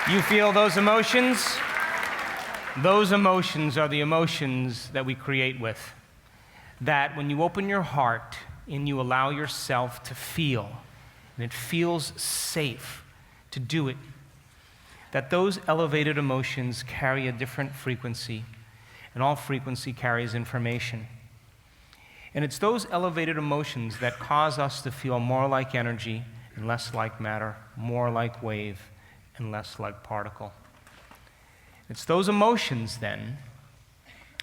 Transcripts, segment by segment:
You feel those emotions? Those emotions are the emotions that we create with. That when you open your heart and you allow yourself to feel, and it feels safe to do it, that those elevated emotions carry a different frequency, and all frequency carries information. And it's those elevated emotions that cause us to feel more like energy and less like matter, more like wave and less like particle. It's those emotions, then,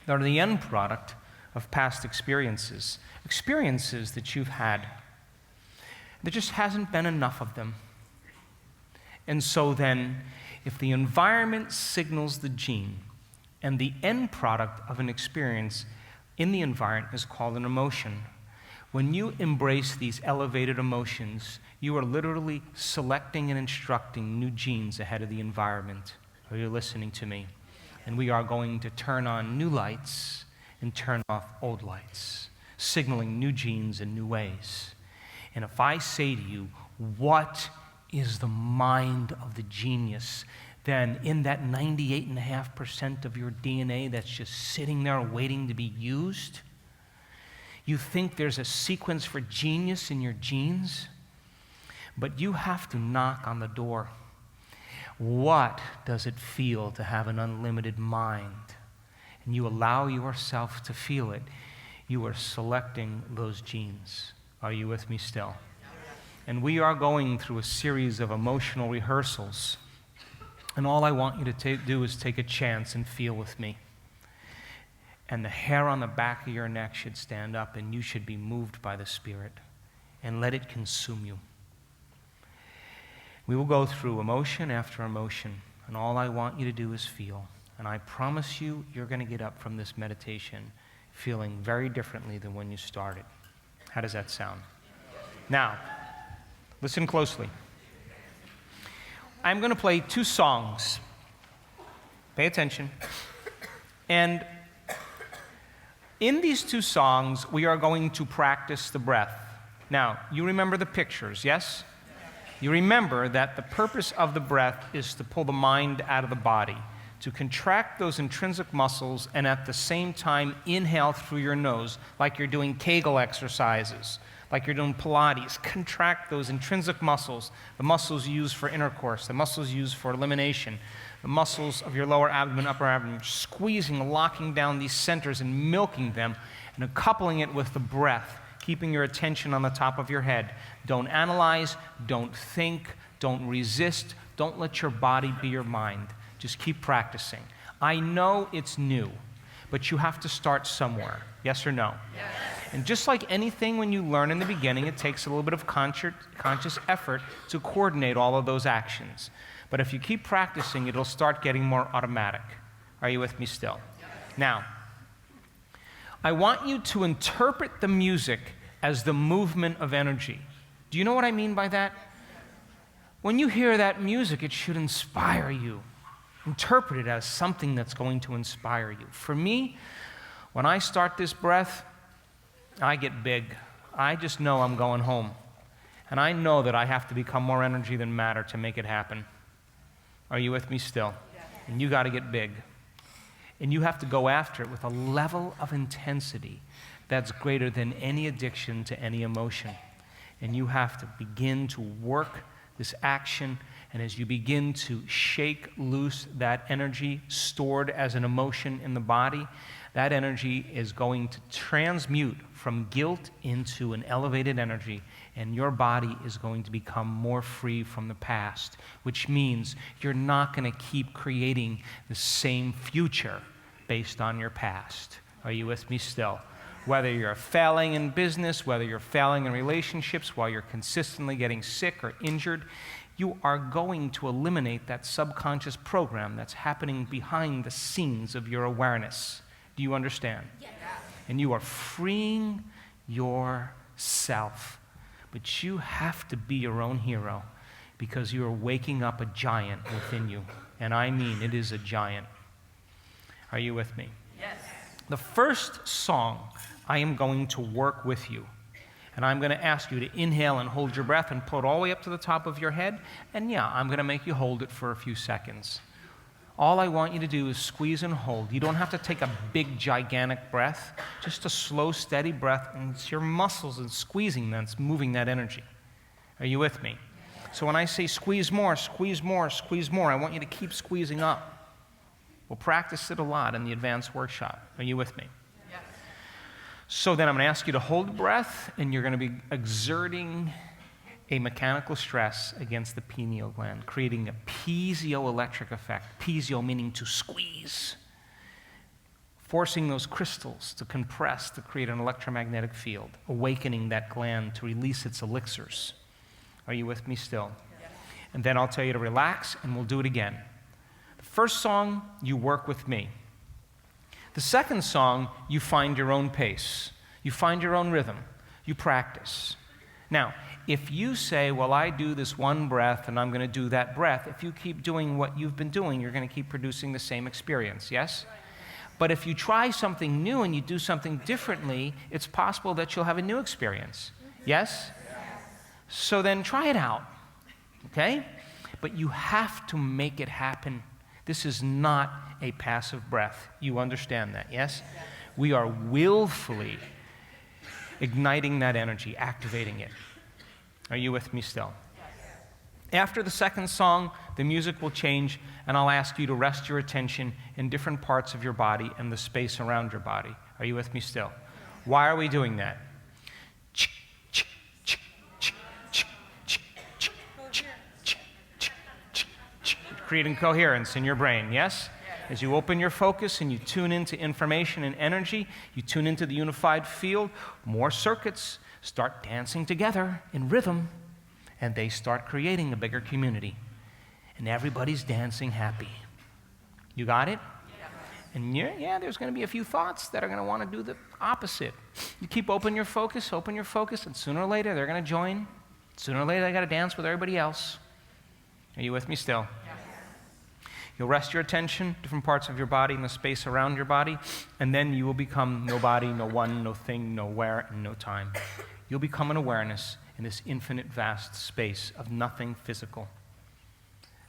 that are the end product of past experiences, experiences that you've had. There just hasn't been enough of them. And so then, if the environment signals the gene, and the end product of an experience in the environment is called an emotion, when you embrace these elevated emotions, you are literally selecting and instructing new genes ahead of the environment. Are you listening to me? And we are going to turn on new lights and turn off old lights, signaling new genes in new ways. And if I say to you, what is the mind of the genius? Then in that 98.5% of your DNA that's just sitting there waiting to be used, you think there's a sequence for genius in your genes, but you have to knock on the door. What does it feel to have an unlimited mind? And you allow yourself to feel it. You are selecting those genes. Are you with me still? And we are going through a series of emotional rehearsals. And all I want you to do is take a chance and feel with me. And the hair on the back of your neck should stand up, and you should be moved by the Spirit. And let it consume you. We will go through emotion after emotion, and all I want you to do is feel. And I promise you, you're going to get up from this meditation feeling very differently than when you started. How does that sound? Now, listen closely. I'm going to play 2 songs. Pay attention. And in these 2 songs, we are going to practice the breath. Now, you remember the pictures, yes? You remember that the purpose of the breath is to pull the mind out of the body, to contract those intrinsic muscles and at the same time inhale through your nose like you're doing Kegel exercises, like you're doing Pilates. Contract those intrinsic muscles, the muscles used for intercourse, the muscles used for elimination, the muscles of your lower abdomen, upper abdomen, squeezing, locking down these centers and milking them and coupling it with the breath, keeping your attention on the top of your head. Don't analyze, don't think, don't resist, don't let your body be your mind. Just keep practicing. I know it's new, but you have to start somewhere. Yes or no? Yes. And just like anything when you learn in the beginning, it takes a little bit of conscious effort to coordinate all of those actions. But if you keep practicing, it'll start getting more automatic. Are you with me still? Yes. Now, I want you to interpret the music as the movement of energy. Do you know what I mean by that? When you hear that music, it should inspire you. Interpret it as something that's going to inspire you. For me, when I start this breath, I get big. I just know I'm going home. And I know that I have to become more energy than matter to make it happen. Are you with me still? Yes. And you got to get big. And you have to go after it with a level of intensity that's greater than any addiction to any emotion. And you have to begin to work this action, and as you begin to shake loose that energy stored as an emotion in the body, that energy is going to transmute from guilt into an elevated energy, and your body is going to become more free from the past, which means you're not going to keep creating the same future based on your past. Are you with me still? Whether you're failing in business, whether you're failing in relationships, while you're consistently getting sick or injured, you are going to eliminate that subconscious program that's happening behind the scenes of your awareness. Do you understand? Yes. And you are freeing yourself. But you have to be your own hero because you are waking up a giant within you. And I mean, it is a giant. Are you with me? Yes. The first song, I am going to work with you. And I'm going to ask you to inhale and hold your breath and pull it all the way up to the top of your head. And yeah, I'm going to make you hold it for a few seconds. All I want you to do is squeeze and hold. You don't have to take a big, gigantic breath. Just a slow, steady breath, and it's your muscles and squeezing that's moving that energy. Are you with me? So when I say squeeze more, squeeze more, squeeze more, I want you to keep squeezing up. We'll practice it a lot in the advanced workshop. Are you with me? Yes. So then I'm going to ask you to hold the breath, and you're going to be exerting a mechanical stress against the pineal gland, creating a piezoelectric effect. Piezio meaning to squeeze, forcing those crystals to compress to create an electromagnetic field, awakening that gland to release its elixirs. Are you with me still? Yes. And then I'll tell you to relax, and we'll do it again. The first song, you work with me. The second song, you find your own pace. You find your own rhythm. You practice. Now, if you say, well, I do this one breath and I'm going to do that breath, if you keep doing what you've been doing, you're going to keep producing the same experience, yes? But if you try something new and you do something differently, it's possible that you'll have a new experience, yes? So then try it out, okay? But you have to make it happen. This is not a passive breath. You understand that, yes? We are willfully igniting that energy, activating it. Are you with me still? Yes. After the second song, the music will change, and I'll ask you to rest your attention in different parts of your body and the space around your body. Are you with me still? Why are we doing that? Creating coherence in your brain, yes? As you open your focus and you tune into information and energy, you tune into the unified field, more circuits start dancing together in rhythm, and they start creating a bigger community. And everybody's dancing happy. You got it? And there's going to be a few thoughts that are going to want to do the opposite. You keep open your focus, and sooner or later they're going to join. Sooner or later they got to dance with everybody else. Are you with me still? You'll rest your attention, different parts of your body and the space around your body, and then you will become no body, no one, no thing, no where, and no time. You'll become an awareness in this infinite, vast space of nothing physical.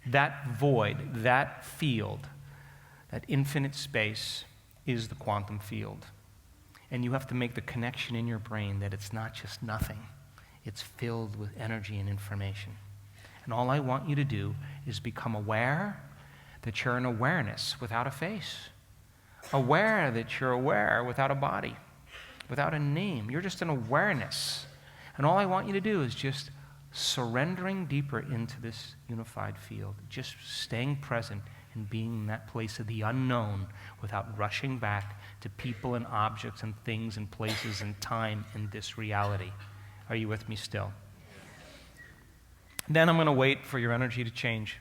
That void, that field, that infinite space is the quantum field. And you have to make the connection in your brain that it's not just nothing. It's filled with energy and information. And all I want you to do is become aware that you're an awareness without a face. Aware that you're aware without a body, without a name. You're just an awareness. And all I want you to do is just surrendering deeper into this unified field, just staying present and being in that place of the unknown without rushing back to people and objects and things and places and time in this reality. Are you with me still? Then I'm going to wait for your energy to change.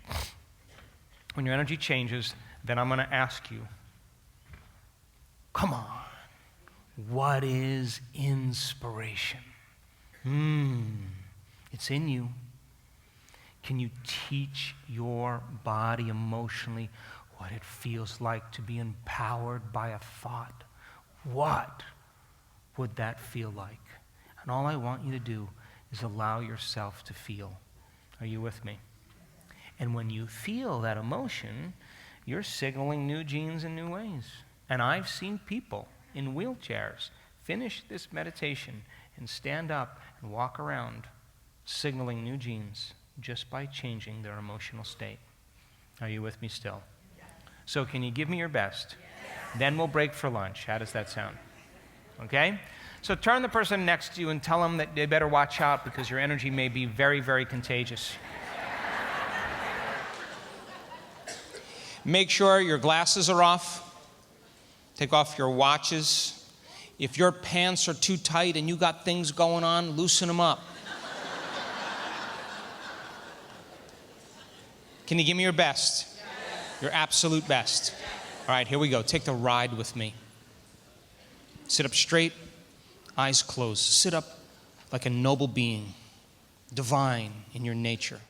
When your energy changes, then I'm going to ask you, come on, what is inspiration? It's in you. Can you teach your body emotionally what it feels like to be empowered by a thought? What would that feel like? And all I want you to do is allow yourself to feel. Are you with me? And when you feel that emotion, you're signaling new genes in new ways. And I've seen people in wheelchairs finish this meditation and stand up and walk around signaling new genes just by changing their emotional state. Are you with me still? Yes. So can you give me your best? Yes. Then we'll break for lunch. How does that sound? Okay? So turn the person next to you and tell them that they better watch out because your energy may be very, very contagious. Make sure your glasses are off. Take off your watches. If your pants are too tight and you got things going on, loosen them up. Can you give me your best? Yes. Your absolute best. Yes. All right, here we go. Take the ride with me. Sit up straight, eyes closed. Sit up like a noble being, divine in your nature.